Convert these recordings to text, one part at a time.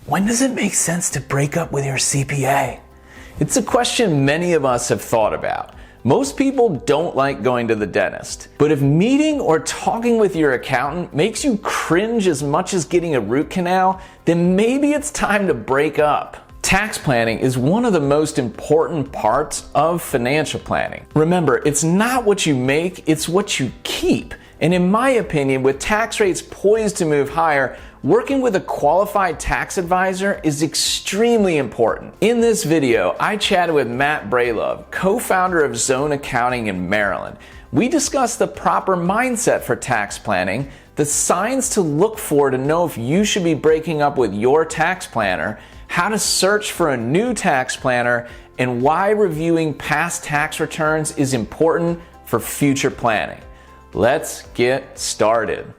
When does it make sense to break up with your CPA? It's a question many of us have thought about. Most people don't like going to the dentist, but if meeting or talking with your accountant makes you cringe as much as getting a root canal, then maybe it's time to break up. Tax planning is one of the most important parts of financial planning. Remember, it's not what you make, it's what you keep. And in my opinion, with tax rates poised to move higher, working with a qualified tax advisor is extremely important. In this video, I chatted with Matt Bralove, co-founder of Zone Accounting in Maryland. We discussed the proper mindset for tax planning, the signs to look for to know if you should be breaking up with your tax planner, how to search for a new tax planner, and why reviewing past tax returns is important for future planning. Let's get started.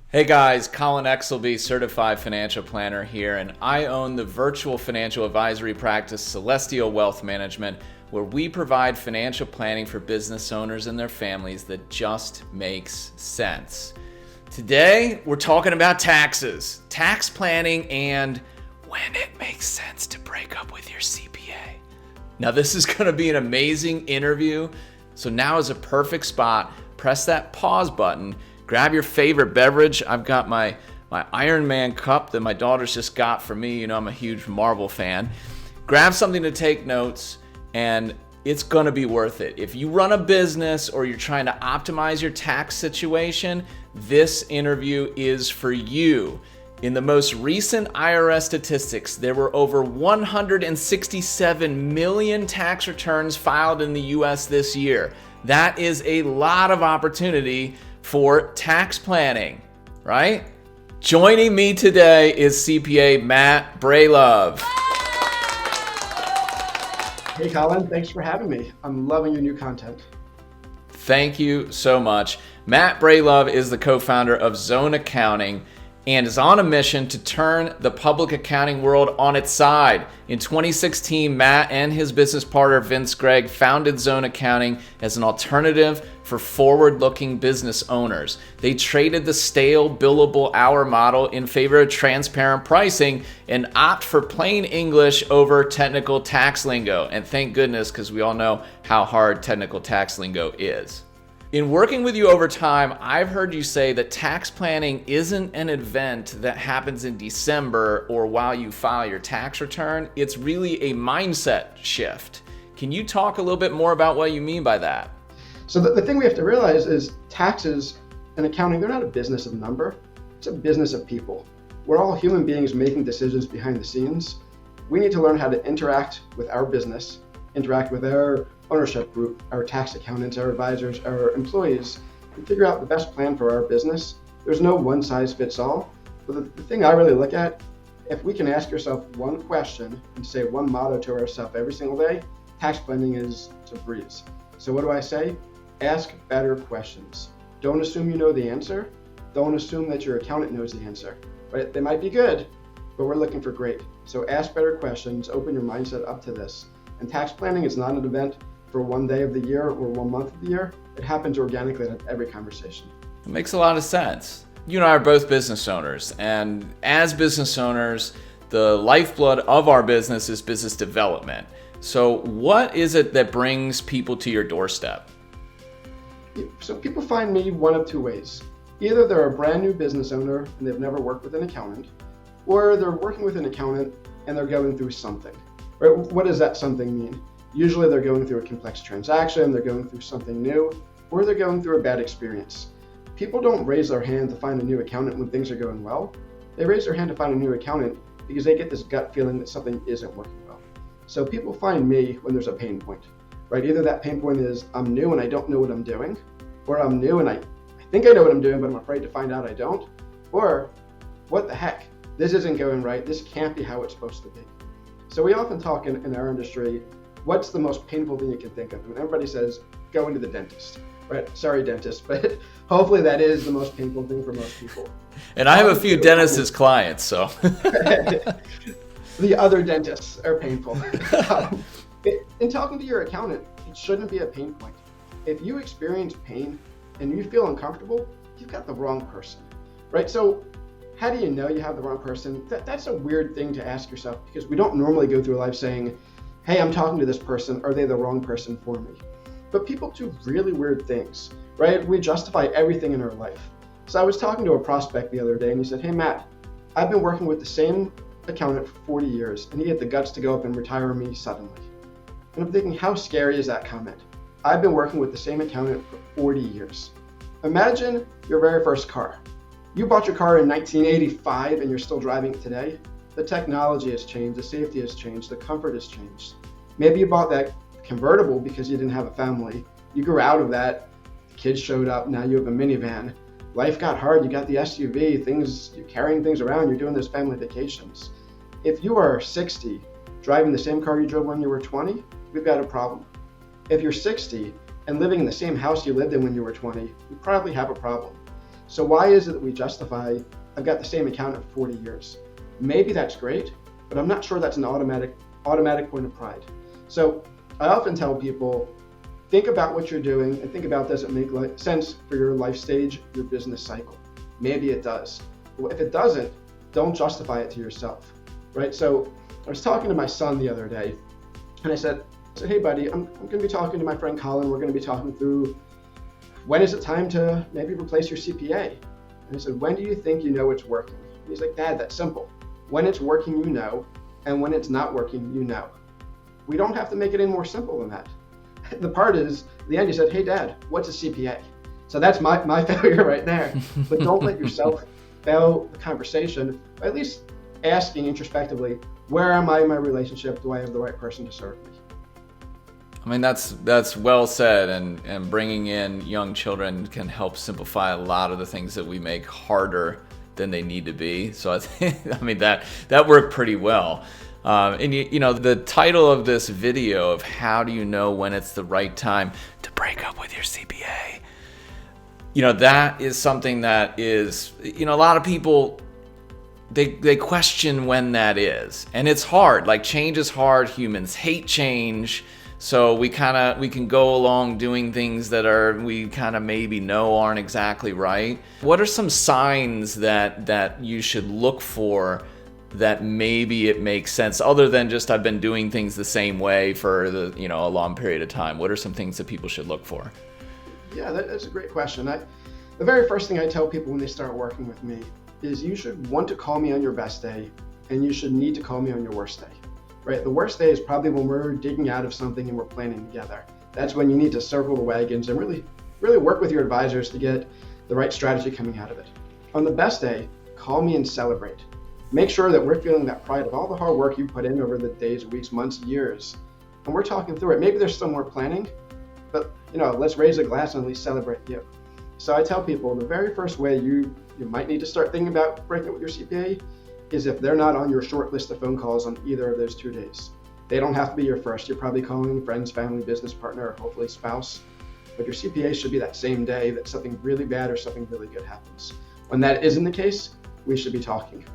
Hey guys, Colin Exelby, certified financial planner here, and I own the virtual financial advisory practice Celestial Wealth Management, where we provide financial planning for business owners and their families that just makes sense. Today, we're talking about taxes, tax planning, and when it makes sense to break up with your CPA. Now, this is going to be an amazing interview, so now is a perfect spot. Press that pause button. Grab your favorite beverage. I've got my Iron Man cup that my daughter's just got for me. You know, I'm a huge Marvel fan. Grab something to take notes, and it's gonna be worth it. If you run a business or you're trying to optimize your tax situation, this interview is for you. In the most recent IRS statistics, there were over 167 million tax returns filed in the US this year. That is a lot of opportunity for tax planning, right? Joining me today is CPA Matt Bralove. Hey Colin, thanks for having me. I'm loving your new content. Thank you so much. Matt Bralove is the co-founder of Zone Accounting and is on a mission to turn the public accounting world on its side. In 2016, Matt and his business partner, Vince Gregg, founded Zone Accounting as an alternative for forward-looking business owners. They traded the stale billable hour model in favor of transparent pricing and opt for plain English over technical tax lingo. And thank goodness, because we all know how hard technical tax lingo is. In working with you over time, I've heard you say that tax planning isn't an event that happens in December or while you file your tax return. It's really a mindset shift. Can you talk a little bit more about what you mean by that? So the thing we have to realize is taxes and accounting, they're not a business of number, it's a business of people. We're all human beings making decisions behind the scenes. We need to learn how to interact with our business, interact with our ownership group, our tax accountants, our advisors, our employees, and figure out the best plan for our business. There's no one size fits all. But the thing I really look at, if we can ask yourself one question and say one motto to ourselves every single day, tax planning is a breeze. So what do I say? Ask better questions. Don't assume you know the answer. Don't assume that your accountant knows the answer. Right? They might be good, but we're looking for great. So ask better questions, open your mindset up to this. And tax planning is not an event for one day of the year or 1 month of the year. It happens organically at every conversation. It makes a lot of sense. You and I are both business owners, and as business owners, the lifeblood of our business is business development. So what is it that brings people to your doorstep? So people find me one of two ways. Either they're a brand new business owner and they've never worked with an accountant, or they're working with an accountant and they're going through something. Right? What does that something mean? Usually they're going through a complex transaction, they're going through something new, or they're going through a bad experience. People don't raise their hand to find a new accountant when things are going well. They raise their hand to find a new accountant because they get this gut feeling that something isn't working well. So people find me when there's a pain point, right? Either that pain point is I'm new and I don't know what I'm doing, or I'm new and I think I know what I'm doing, but I'm afraid to find out I don't, or what the heck, this isn't going right, this can't be how it's supposed to be. So we often talk in our industry, what's the most painful thing you can think of? I mean, everybody says, going to the dentist, right? Sorry, dentist, but hopefully that is the most painful thing for most people. And I have a few dentists as clients, so. The other dentists are painful. in talking to your accountant, it shouldn't be a pain point. If you experience pain and you feel uncomfortable, you've got the wrong person, right? So how do you know you have the wrong person? That's a weird thing to ask yourself, because we don't normally go through life saying, hey, I'm talking to this person, are they the wrong person for me? But people do really weird things, right? We justify everything in our life. So I was talking to a prospect the other day and he said, hey Matt, I've been working with the same accountant for 40 years and he had the guts to go up and retire me suddenly. And I'm thinking, how scary is that comment? I've been working with the same accountant for 40 years. Imagine your very first car. You bought your car in 1985 and you're still driving it today. The technology has changed, the safety has changed, the comfort has changed. Maybe you bought that convertible because you didn't have a family. You grew out of that, the kids showed up, now you have a minivan. Life got hard, you got the SUV, you're carrying things around, you're doing those family vacations. If you are 60, driving the same car you drove when you were 20, we've got a problem. If you're 60 and living in the same house you lived in when you were 20, you probably have a problem. So why is it that we justify, I've got the same accountant for 40 years? Maybe that's great, but I'm not sure that's an automatic point of pride. So I often tell people, think about what you're doing and think about, does it make sense for your life stage, your business cycle? Maybe it does. Well, if it doesn't, don't justify it to yourself, right? So I was talking to my son the other day and I said, hey buddy, I'm going to be talking to my friend Colin. We're going to be talking through, when is it time to maybe replace your CPA? And I said, when do you think you know it's working? And he's like, Dad, that's simple. When it's working, you know, and when it's not working, you know. We don't have to make it any more simple than that. The part is, at the end, you said, hey Dad, what's a CPA? So that's my failure right there. But don't let yourself fail the conversation, by at least asking introspectively, where am I in my relationship? Do I have the right person to serve me? I mean, that's well said, and bringing in young children can help simplify a lot of the things that we make harder than they need to be. So I think, I mean, that worked pretty well. And you know, the title of this video of how do you know when it's the right time to break up with your CPA? You know, that is something that is, you know, a lot of people, they question when that is. And it's hard. Like, change is hard. Humans hate change. So we can go along doing things that we kind of maybe know aren't exactly right. What are some signs that you should look for that maybe it makes sense, other than just I've been doing things the same way for a long period of time? What are some things that people should look for? Yeah, that's a great question. The very first thing I tell people when they start working with me is you should want to call me on your best day, and you should need to call me on your worst day. Right? The worst day is probably when we're digging out of something and we're planning together. That's when you need to circle the wagons and really work with your advisors to get the right strategy coming out of it. On the best day, call me and celebrate. Make sure that we're feeling that pride of all the hard work you put in over the days, weeks, months, years, and we're talking through it. Maybe there's some more planning, but let's raise a glass and at least celebrate you. So I tell people the very first way you might need to start thinking about breaking up with your CPA is if they're not on your short list of phone calls on either of those 2 days. They don't have to be your first. You're probably calling friends, family, business partner, or hopefully spouse. But your CPA should be that same day that something really bad or something really good happens. When that isn't the case, we should be talking.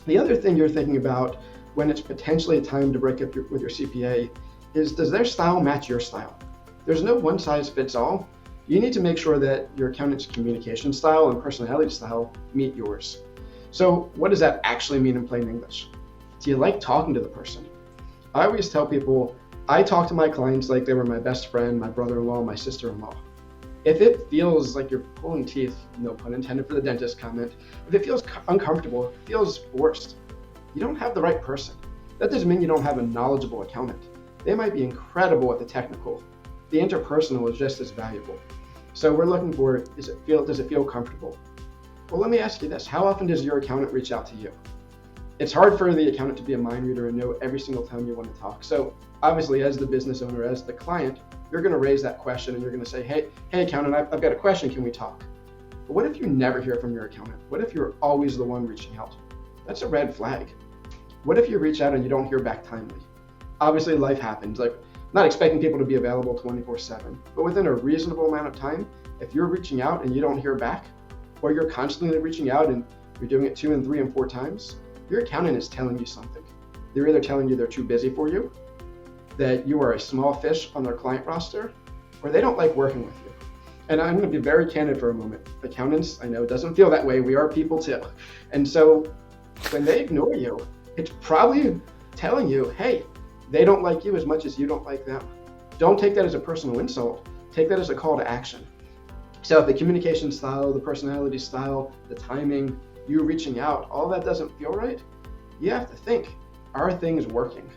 The other thing you're thinking about when it's potentially a time to break up with your CPA is, does their style match your style? There's no one size fits all. You need to make sure that your accountant's communication style and personality style meet yours. So what does that actually mean in plain English? Do you like talking to the person? I always tell people, I talk to my clients like they were my best friend, my brother-in-law, my sister-in-law. If it feels like you're pulling teeth, no pun intended for the dentist comment, if it feels uncomfortable, it feels forced, you don't have the right person. That doesn't mean you don't have a knowledgeable accountant. They might be incredible at the technical. The interpersonal is just as valuable. So we're looking for, does it feel comfortable? Well, let me ask you this. How often does your accountant reach out to you? It's hard for the accountant to be a mind reader and know every single time you want to talk. So obviously, as the business owner, as the client, you're going to raise that question and you're going to say, hey accountant, I've got a question. Can we talk? But what if you never hear from your accountant? What if you're always the one reaching out? That's a red flag. What if you reach out and you don't hear back timely? Obviously, life happens. Like, not expecting people to be available 24/7, but within a reasonable amount of time, if you're reaching out and you don't hear back, or you're constantly reaching out and you're doing it 2 and 3 and 4 times, your accountant is telling you something. They're either telling you they're too busy for you, that you are a small fish on their client roster, or they don't like working with you. And I'm going to be very candid for a moment. Accountants, I know it doesn't feel that way. We are people too. And so when they ignore you, it's probably telling you, hey, they don't like you as much as you don't like them. Don't take that as a personal insult. Take that as a call to action. So if the communication style, the personality style, the timing, you reaching out, all that doesn't feel right, you have to think, are things working?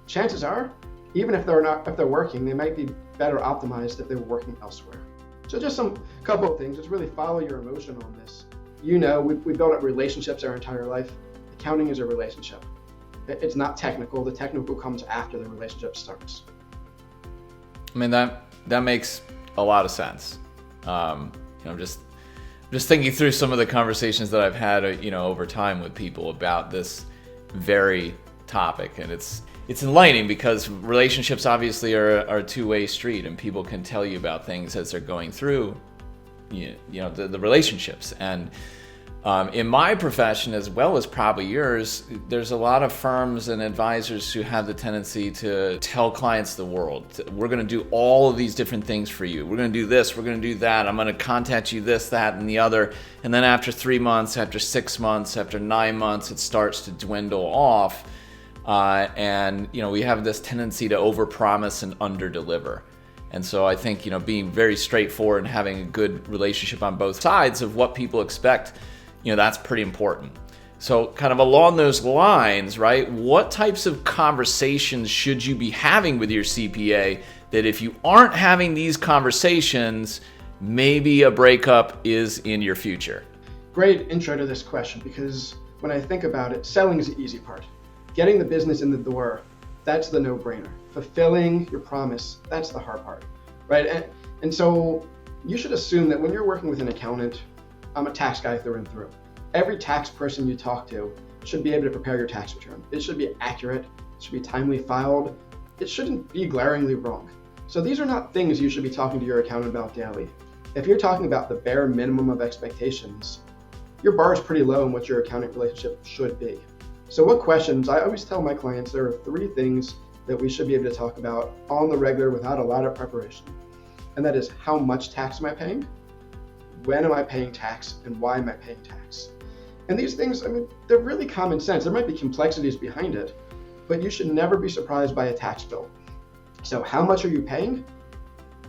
Chances are, even if they're working, they might be better optimized if they were working elsewhere. So just some couple of things, just really follow your emotion on this. We built up relationships our entire life. Accounting is a relationship. It's not technical. The technical comes after the relationship starts. I mean, that makes a lot of sense. Just thinking through some of the conversations that I've had, over time with people about this very topic, and it's enlightening because relationships obviously are a two-way street, and people can tell you about things as they're going through, the relationships. And in my profession, as well as probably yours, there's a lot of firms and advisors who have the tendency to tell clients the world. We're going to do all of these different things for you. We're going to do this. We're going to do that. I'm going to contact you this, that, and the other. And then after 3 months, after 6 months, after 9 months, it starts to dwindle off. And we have this tendency to overpromise and underdeliver. And so I think, being very straightforward and having a good relationship on both sides of what people expect, that's pretty important. So kind of along those lines, right? What types of conversations should you be having with your CPA that if you aren't having these conversations, maybe a breakup is in your future? Great intro to this question, because when I think about it, selling is the easy part. Getting the business in the door, that's the no-brainer. Fulfilling your promise, that's the hard part, right? And so you should assume that when you're working with an accountant, I'm a tax guy through and through. Every tax person you talk to should be able to prepare your tax return. It should be accurate, it should be timely filed, it shouldn't be glaringly wrong. So these are not things you should be talking to your accountant about daily. If you're talking about the bare minimum of expectations, your bar is pretty low in what your accounting relationship should be. So what questions? I always tell my clients there are 3 things that we should be able to talk about on the regular without a lot of preparation. And that is, how much tax am I paying? When am I paying tax, and why am I paying tax? And these things, they're really common sense. There might be complexities behind it, but you should never be surprised by a tax bill. So how much are you paying?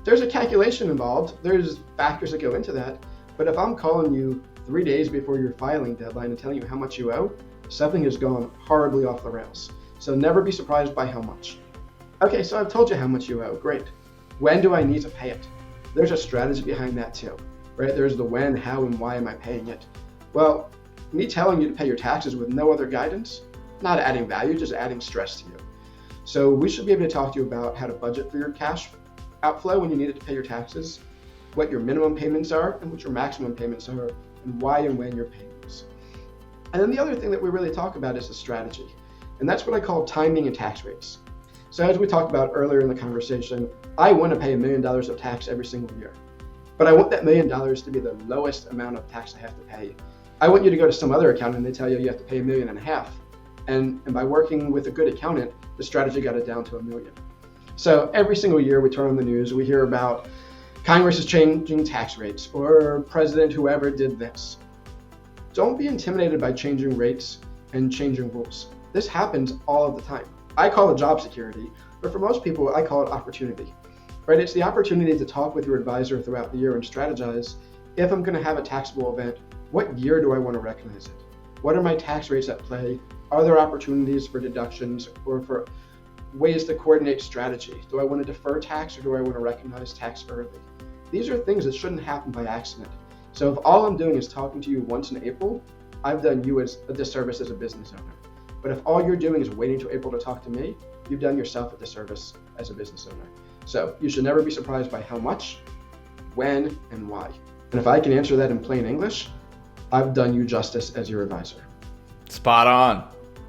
There's a calculation involved. There's factors that go into that. But if I'm calling you 3 days before your filing deadline and telling you how much you owe, something has gone horribly off the rails. So never be surprised by how much. Okay, so I've told you how much you owe. Great. When do I need to pay it? There's a strategy behind that too. Right? There's the when, how, and why am I paying it? Well, me telling you to pay your taxes with no other guidance, not adding value, just adding stress to you. So we should be able to talk to you about how to budget for your cash outflow when you need it to pay your taxes, what your minimum payments are, and what your maximum payments are, and why and when you're paying those. And then the other thing that we really talk about is the strategy. And that's what I call timing and tax rates. So as we talked about earlier in the conversation, I want to pay $1 million of tax every single year. But I want that $1 million to be the lowest amount of tax I have to pay. I want you to go to some other accountant and they tell you have to pay $1.5 million. And by working with a good accountant, the strategy got it down to $1 million. So every single year we turn on the news, we hear about Congress is changing tax rates, or President whoever did this. Don't be intimidated by changing rates and changing rules. This happens all of the time. I call it job security, but for most people, I call it opportunity. Right? It's the opportunity to talk with your advisor throughout the year and strategize. If I'm going to have a taxable event, what year do I want to recognize it? What are my tax rates at play? Are there opportunities for deductions or for ways to coordinate strategy? Do I want to defer tax, or do I want to recognize tax early? These are things that shouldn't happen by accident. So if all I'm doing is talking to you once in April, I've done you as a disservice as a business owner. But if all you're doing is waiting till April to talk to me, you've done yourself a disservice as a business owner. So you should never be surprised by how much, when, and why. And if I can answer that in plain English, I've done you justice as your advisor. Spot on.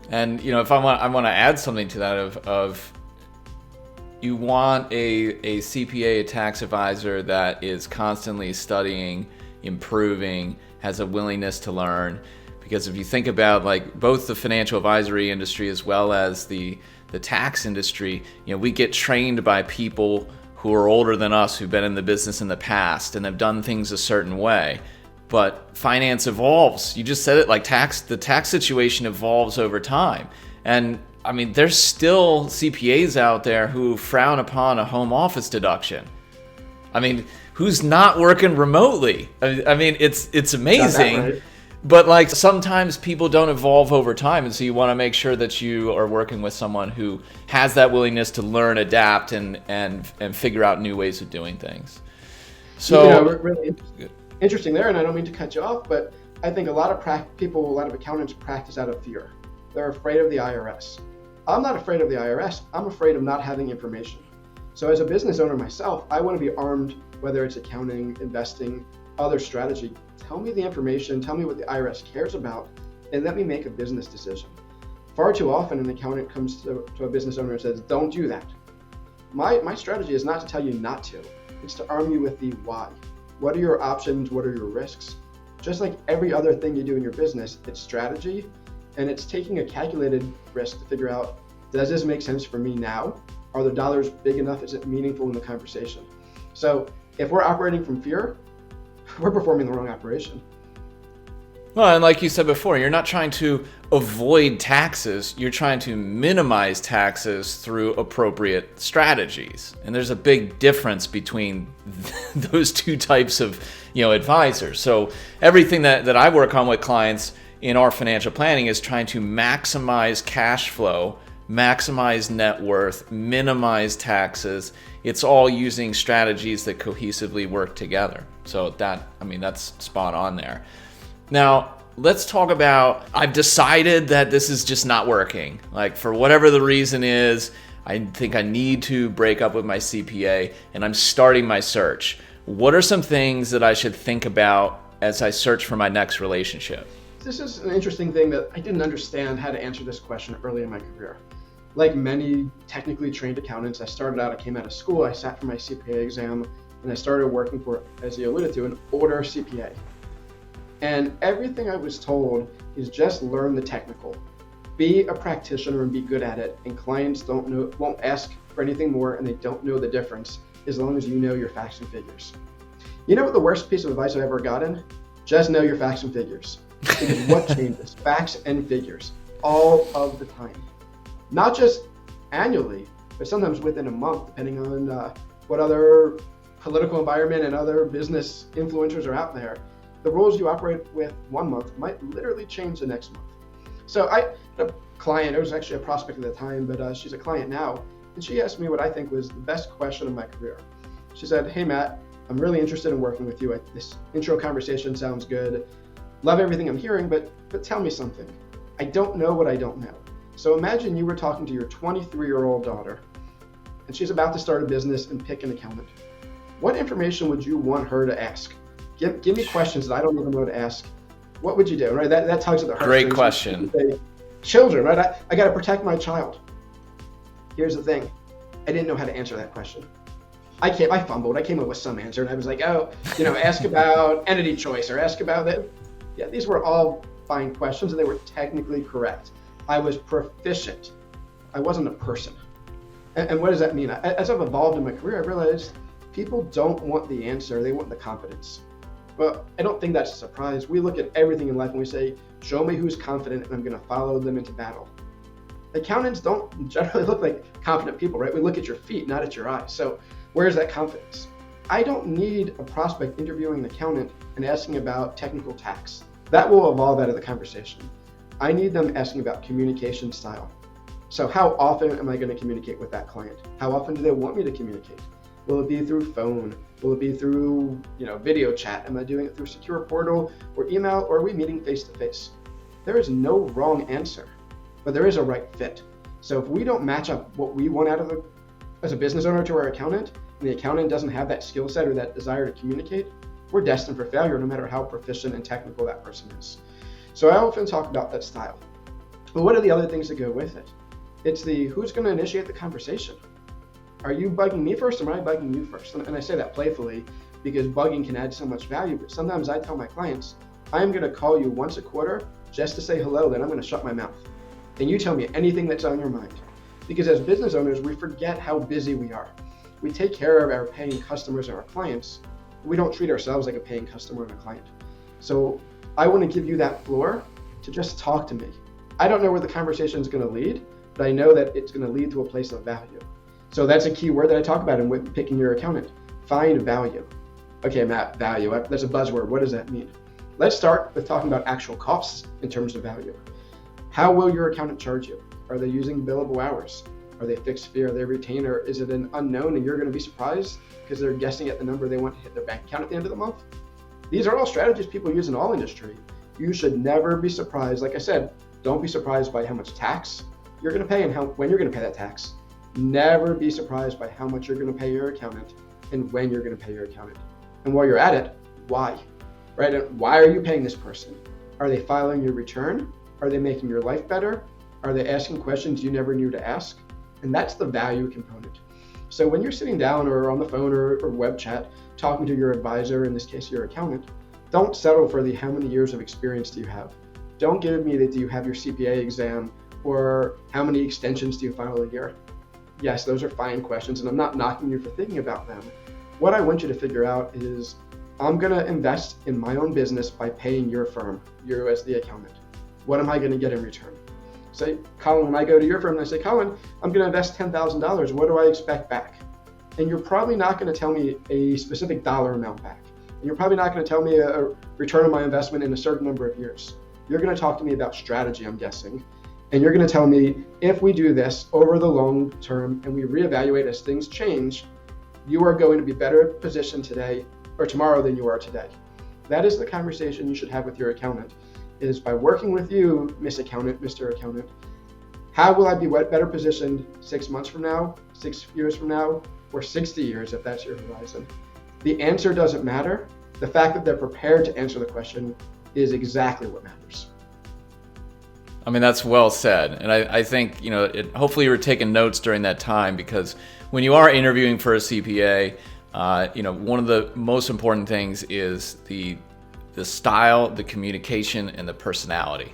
And if I want to add something to that of you want a CPA, a tax advisor that is constantly studying, improving, has a willingness to learn. Because if you think about both the financial advisory industry as well as the the tax industry, we get trained by people who are older than us, who've been in the business in the past and have done things a certain way. But finance evolves. You just said it, like the tax situation evolves over time. And I mean, there's still CPAs out there who frown upon a home office deduction. I mean, who's not working remotely? I mean, it's amazing. Right. But like sometimes people don't evolve over time, and so you want to make sure that you are working with someone who has that willingness to learn, adapt, and figure out new ways of doing things. So really interesting there, and I don't mean to cut you off, but I think a lot of accountants practice out of fear. They're afraid of the IRS. I'm not afraid of the IRS. I'm afraid of not having information. So as a business owner myself, I want to be armed, whether it's accounting, investing, other strategy. Tell me the information, tell me what the IRS cares about, and let me make a business decision. Far too often an accountant comes to a business owner and says, don't do that. My strategy is not to tell you not to, it's to arm you with the why. What are your options, what are your risks? Just like every other thing you do in your business, it's strategy, and it's taking a calculated risk to figure out, does this make sense for me now? Are the dollars big enough? Is it meaningful in the conversation? So if we're operating from fear, we're performing the wrong operation. Well, and like you said before, you're not trying to avoid taxes. You're trying to minimize taxes through appropriate strategies. And there's a big difference between those two types of, advisors. So everything that I work on with clients in our financial planning is trying to maximize cash flow, maximize net worth, minimize taxes. It's all using strategies that cohesively work together. So that's spot on there. Now, let's talk about, I've decided that this is just not working. Like for whatever the reason is, I think I need to break up with my CPA and I'm starting my search. What are some things that I should think about as I search for my next relationship? This is an interesting thing that I didn't understand how to answer this question early in my career. Like many technically trained accountants, I came out of school, I sat for my CPA exam, and I started working for, as you alluded to, an older CPA. And everything I was told is just learn the technical. Be a practitioner and be good at it, and clients won't ask for anything more, and they don't know the difference as long as you know your facts and figures. You know what the worst piece of advice I've ever gotten? Just know your facts and figures. Because what changes? Facts and figures, all of the time. Not just annually, but sometimes within a month, depending on what other political environment and other business influencers are out there. The rules you operate with one month might literally change the next month. So I had a client, it was actually a prospect at the time, but she's a client now, and she asked me what I think was the best question of my career. She said, hey Matt, I'm really interested in working with you. This intro conversation sounds good. Love everything I'm hearing, but tell me something. I don't know what I don't know. So imagine you were talking to your 23-year-old daughter, and she's about to start a business and pick an accountant. What information would you want her to ask? Give me questions that I don't even know to ask. What would you do? Right? That tugs at the heart. Great question. Children, right? I got to protect my child. Here's the thing. I didn't know how to answer that question. I fumbled. I came up with some answer, and I was like, ask about entity choice or ask about that. Yeah, these were all fine questions, and they were technically correct. I was proficient. I wasn't a person. And what does that mean? As I've evolved in my career, I realized people don't want the answer, they want the confidence. Well, I don't think that's a surprise. We look at everything in life and we say, show me who's confident and I'm gonna follow them into battle. Accountants don't generally look like confident people, right? We look at your feet, not at your eyes. So where's that confidence? I don't need a prospect interviewing an accountant and asking about technical tax. That will evolve out of the conversation. I need them asking about communication style. So how often am I going to communicate with that client? How often do they want me to communicate? Will it be through phone? Will it be through, video chat? Am I doing it through secure portal or email, or are we meeting face to face? There is no wrong answer, but there is a right fit. So if we don't match up what we want as a business owner to our accountant, and the accountant doesn't have that skill set or that desire to communicate, we're destined for failure no matter how proficient and technical that person is. So I often talk about that style. But what are the other things that go with it? It's the who's going to initiate the conversation. Are you bugging me first or am I bugging you first? And I say that playfully because bugging can add so much value, but sometimes I tell my clients, I'm going to call you once a quarter just to say hello, then I'm going to shut my mouth. And you tell me anything that's on your mind. Because as business owners, we forget how busy we are. We take care of our paying customers and our clients. We don't treat ourselves like a paying customer and a client. So I want to give you that floor to just talk to me. I don't know where the conversation is going to lead, but I know that it's going to lead to a place of value. So that's a key word that I talk about in picking your accountant. Find value. Okay, Matt, value, that's a buzzword. What does that mean? Let's start with talking about actual costs in terms of value. How will your accountant charge you? Are they using billable hours? Are they fixed fee? Are they retainer? Is it an unknown and you're going to be surprised because they're guessing at the number they want to hit their bank account at the end of the month? These are all strategies people use in all industry. You should never be surprised. Like I said, don't be surprised by how much tax you're going to pay and when you're going to pay that tax. Never be surprised by how much you're going to pay your accountant and when you're going to pay your accountant. And while you're at it, why? Right? And why are you paying this person? Are they filing your return? Are they making your life better? Are they asking questions you never knew to ask? And that's the value component. So when you're sitting down or on the phone or web chat, talking to your advisor, in this case, your accountant, don't settle for the how many years of experience do you have? Don't give me that do you have your CPA exam or how many extensions do you file a year? Yes, those are fine questions and I'm not knocking you for thinking about them. What I want you to figure out is I'm gonna invest in my own business by paying your firm, you as the accountant. What am I gonna get in return? Say, Colin, when I go to your firm and I say, Colin, I'm gonna invest $10,000, what do I expect back? And you're probably not gonna tell me a specific dollar amount back. And you're probably not gonna tell me a return on my investment in a certain number of years. You're gonna talk to me about strategy, I'm guessing. And you're gonna tell me, if we do this over the long term and we reevaluate as things change, you are going to be better positioned today or tomorrow than you are today. That is the conversation you should have with your accountant, is by working with you, Miss Accountant, Mr. Accountant, how will I be better positioned 6 months from now, 6 years from now, or 60 years if that's your horizon? The answer doesn't matter. The fact that they're prepared to answer the question is exactly what matters. I mean, that's well said. And I think, hopefully you were taking notes during that time, because when you are interviewing for a CPA, one of the most important things is the style, the communication, and the personality.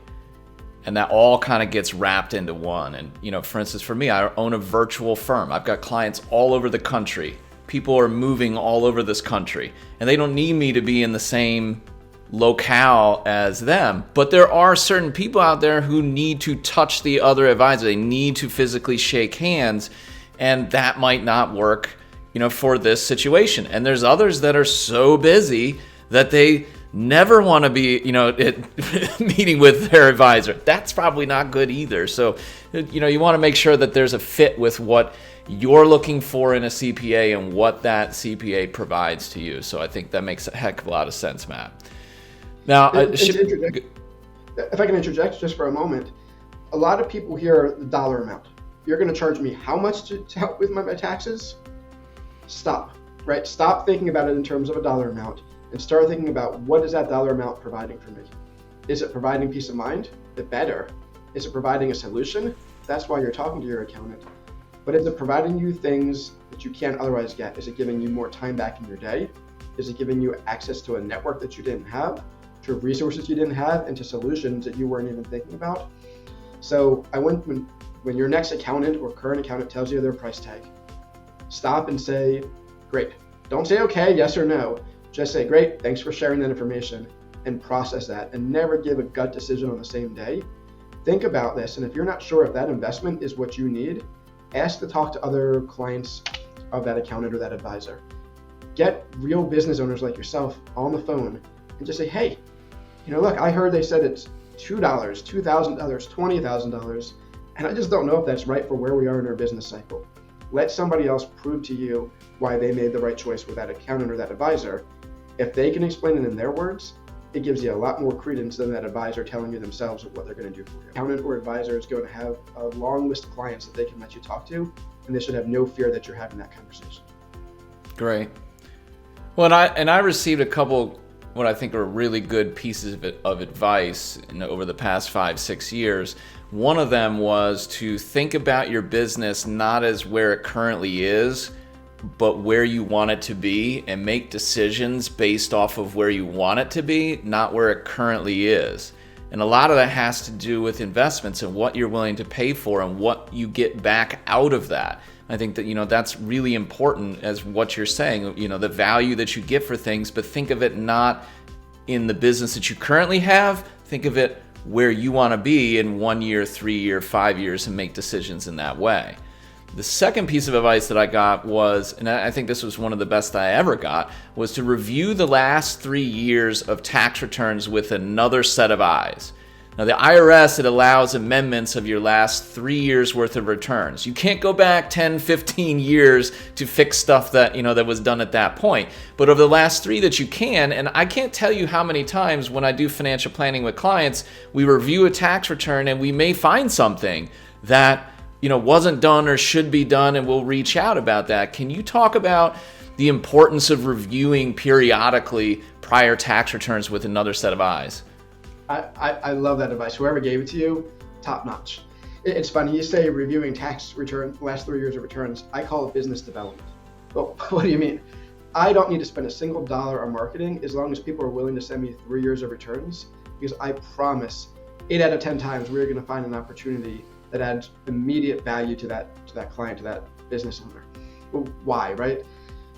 And that all kind of gets wrapped into one. And, for instance, for me, I own a virtual firm. I've got clients all over the country. People are moving all over this country, and they don't need me to be in the same locale as them. But there are certain people out there who need to touch the other advisor. They need to physically shake hands, and that might not work, for this situation. And there's others that are so busy that they never want to be, meeting with their advisor. That's probably not good either. So, you want to make sure that there's a fit with what you're looking for in a CPA and what that CPA provides to you. So I think that makes a heck of a lot of sense, Matt. Now, if I can interject just for a moment, a lot of people hear the dollar amount. You're going to charge me how much to help with my taxes? Stop, right? Stop thinking about it in terms of a dollar amount and start thinking about what is that dollar amount providing for me? Is it providing peace of mind? It better. Is it providing a solution? That's why you're talking to your accountant. But is it providing you things that you can't otherwise get? Is it giving you more time back in your day? Is it giving you access to a network that you didn't have, to resources you didn't have, and to solutions that you weren't even thinking about? So when your next accountant or current accountant tells you their price tag, stop and say, great. Don't say okay, yes or no. Just say, great, thanks for sharing that information, and process that, and never give a gut decision on the same day. Think about this, and if you're not sure if that investment is what you need, ask to talk to other clients of that accountant or that advisor. Get real business owners like yourself on the phone and just say, hey, look, I heard they said it's $2, $2,000, $20,000, and I just don't know if that's right for where we are in our business cycle. Let somebody else prove to you why they made the right choice with that accountant or that advisor. If they can explain it in their words, it gives you a lot more credence than that advisor telling you themselves what they're going to do for you. Accountant or advisor is going to have a long list of clients that they can let you talk to, and they should have no fear that you're having that conversation. Great. Well, I received a couple what I think are really good pieces of advice over the past 5-6 years. One of them was to think about your business not as where it currently is, but where you want it to be, and make decisions based off of where you want it to be, not where it currently is. And a lot of that has to do with investments and what you're willing to pay for and what you get back out of that. I think that, that's really important as what you're saying, the value that you get for things, but think of it not in the business that you currently have. Think of it where you want to be in 1 year, 3 year, 5 years, and make decisions in that way. The second piece of advice that I got was, and I think this was one of the best I ever got, was to review the last 3 years of tax returns with another set of eyes. Now, the IRS, it allows amendments of your last 3 years worth of returns. You can't go back 10, 15 years to fix stuff that, that was done at that point. But over the last 3 that you can, and I can't tell you how many times when I do financial planning with clients, we review a tax return and we may find something that wasn't done or should be done, and we'll reach out about that. Can you talk about the importance of reviewing periodically prior tax returns with another set of eyes? I love that advice. Whoever gave it to you, top notch. It's funny, you say reviewing tax return, last 3 years of returns. I call it business development. Well, what do you mean? I don't need to spend a single dollar on marketing as long as people are willing to send me 3 years of returns, because I promise 8 out of 10 times we're going to find an opportunity that adds immediate value to that client, to that business owner. Well, why, right?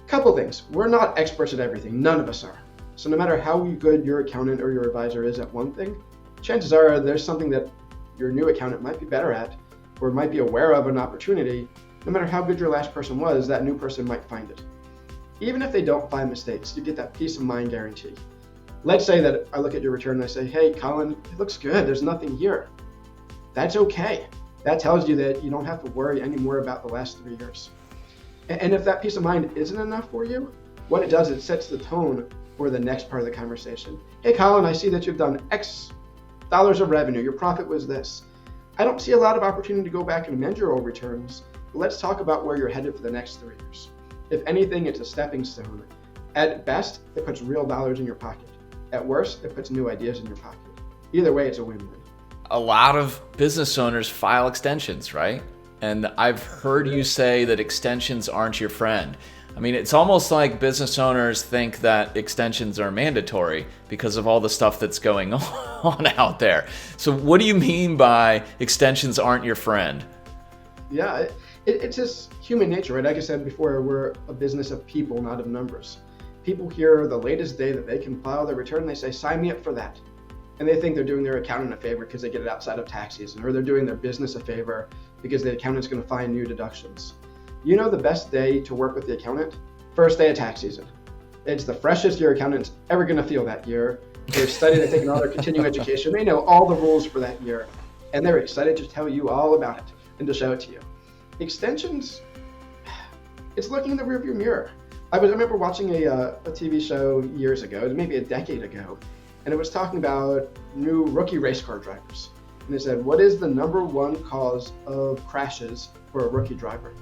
Couple things. We're not experts at everything. None of us are. So no matter how good your accountant or your advisor is at one thing, chances are there's something that your new accountant might be better at or might be aware of an opportunity. No matter how good your last person was, that new person might find it. Even if they don't find mistakes, you get that peace of mind guarantee. Let's say that I look at your return and I say, hey, Colin, it looks good. There's nothing here. That's okay. That tells you that you don't have to worry anymore about the last 3 years. And if that peace of mind isn't enough for you, what it does, it sets the tone for the next part of the conversation. Hey, Colin, I see that you've done X dollars of revenue. Your profit was this. I don't see a lot of opportunity to go back and amend your old returns, but let's talk about where you're headed for the next 3 years. If anything, it's a stepping stone. At best, it puts real dollars in your pocket. At worst, it puts new ideas in your pocket. Either way, it's a win-win. A lot of business owners file extensions, right? And I've heard you say that extensions aren't your friend. I mean, it's almost like business owners think that extensions are mandatory because of all the stuff that's going on out there. So what do you mean by extensions aren't your friend? Yeah, it's just human nature, right? Like I said before, we're a business of people, not of numbers. People hear the latest day that they can file their return, and they say, sign me up for that. And they think they're doing their accountant a favor because they get it outside of tax season, or they're doing their business a favor because the accountant's going to find new deductions. You know the best day to work with the accountant? First day of tax season. It's the freshest your accountant's ever going to feel that year. They've studied, they've taken all their continuing education. They know all the rules for that year, and they're excited to tell you all about it and to show it to you. Extensions, it's looking in the rearview mirror. I remember watching a TV show years ago, maybe a decade ago, and it was talking about new rookie race car drivers. And they said, what is the number one cause of crashes for a rookie driver?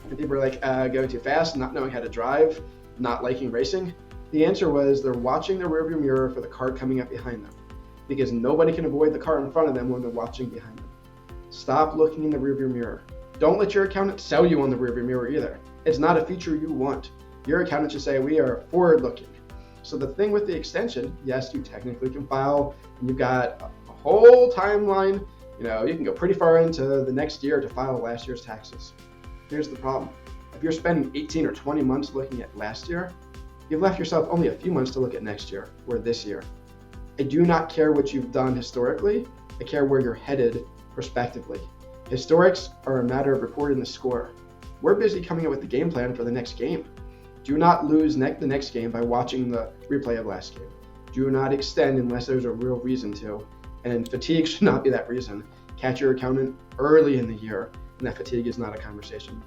And people were like, going too fast, not knowing how to drive, not liking racing. The answer was they're watching the rearview mirror for the car coming up behind them, because nobody can avoid the car in front of them when they're watching behind them. Stop looking in the rearview mirror. Don't let your accountant sell you on the rearview mirror either. It's not a feature you want. Your accountant should say, we are forward looking. So the thing with the extension, yes, you technically can file, and you've got a whole timeline. You can go pretty far into the next year to file last year's taxes. Here's the problem. If you're spending 18 or 20 months looking at last year, you've left yourself only a few months to look at next year or this year. I do not care what you've done historically. I care where you're headed prospectively. Historics are a matter of reporting the score. We're busy coming up with the game plan for the next game. Do not lose the next game by watching the replay of last game. Do not extend unless there's a real reason to. And fatigue should not be that reason. Catch your accountant early in the year, and that fatigue is not a conversation.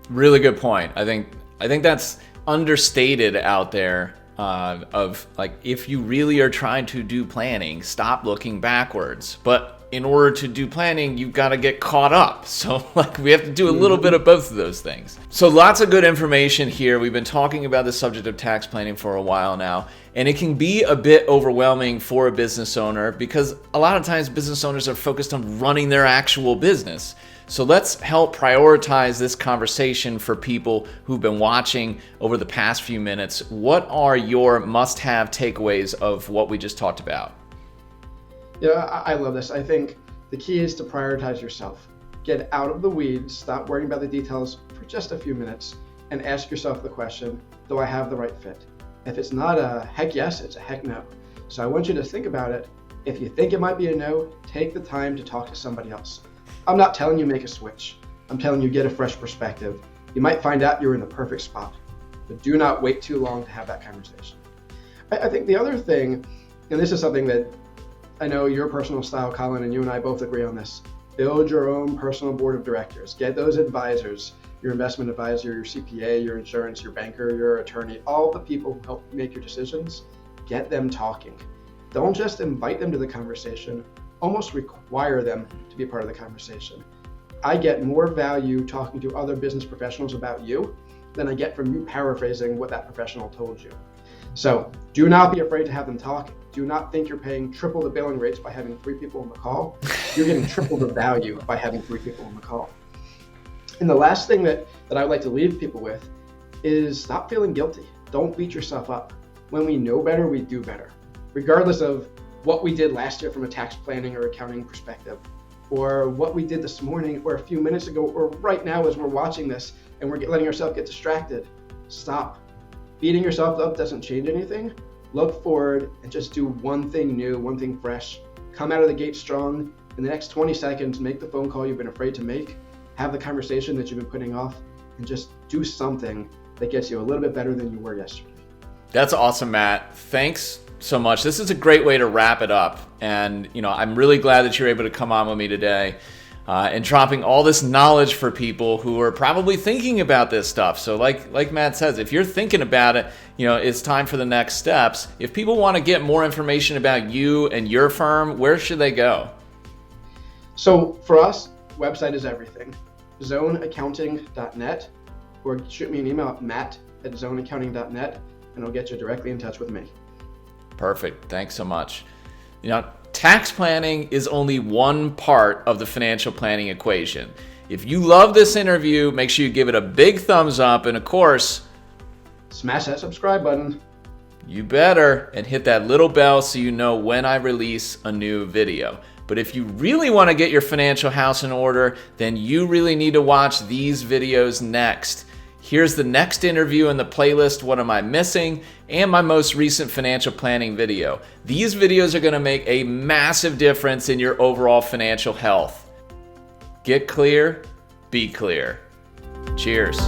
Really good point. I think that's understated out there. Of like, if you really are trying to do planning, stop looking backwards. But in order to do planning, you've got to get caught up. So we have to do a little bit of both of those things. So lots of good information here. We've been talking about the subject of tax planning for a while now, and it can be a bit overwhelming for a business owner because a lot of times business owners are focused on running their actual business. So let's help prioritize this conversation for people who've been watching over the past few minutes. What are your must-have takeaways of what we just talked about? Yeah, I love this. I think the key is to prioritize yourself. Get out of the weeds, stop worrying about the details for just a few minutes, and ask yourself the question, do I have the right fit? If it's not a heck yes, it's a heck no. So I want you to think about it. If you think it might be a no, take the time to talk to somebody else. I'm not telling you make a switch. I'm telling you get a fresh perspective. You might find out you're in the perfect spot, but do not wait too long to have that conversation. I think the other thing, and this is something that I know your personal style, Colin, and you and I both agree on this. Build your own personal board of directors. Get those advisors, your investment advisor, your CPA, your insurance, your banker, your attorney, all the people who help make your decisions. Get them talking. Don't just invite them to the conversation, almost require them to be part of the conversation. I get more value talking to other business professionals about you than I get from you paraphrasing what that professional told you. So do not be afraid to have them talk. Do not think you're paying triple the billing rates by having 3 people on the call. You're getting triple the value by having 3 people on the call. And the last thing that I would like to leave people with is stop feeling guilty. Don't beat yourself up. When we know better, we do better. Regardless of what we did last year from a tax planning or accounting perspective, or what we did this morning or a few minutes ago, or right now as we're watching this and we're letting ourselves get distracted, stop. Beating yourself up doesn't change anything. Look forward and just do one thing new, one thing fresh. Come out of the gate strong. In the next 20 seconds, make the phone call you've been afraid to make, have the conversation that you've been putting off, and just do something that gets you a little bit better than you were yesterday. That's awesome, Matt. Thanks so much. This is a great way to wrap it up. And, I'm really glad that you're able to come on with me today and dropping all this knowledge for people who are probably thinking about this stuff. So like Matt says, if you're thinking about it, it's time for the next steps. If people want to get more information about you and your firm, where should they go? So for us, website is everything. zoneaccounting.net, or shoot me an email at matt@zoneaccounting.net, and I'll get you directly in touch with me. Perfect. Thanks so much. Tax planning is only one part of the financial planning equation. If you love this interview, make sure you give it a big thumbs up, and of course, smash that subscribe button. You better, and hit that little bell so you know when I release a new video. But if you really want to get your financial house in order, then you really need to watch these videos next. Here's the next interview in the playlist, What Am I Missing?, and my most recent financial planning video. These videos are going to make a massive difference in your overall financial health. Get clear, be clear. Cheers.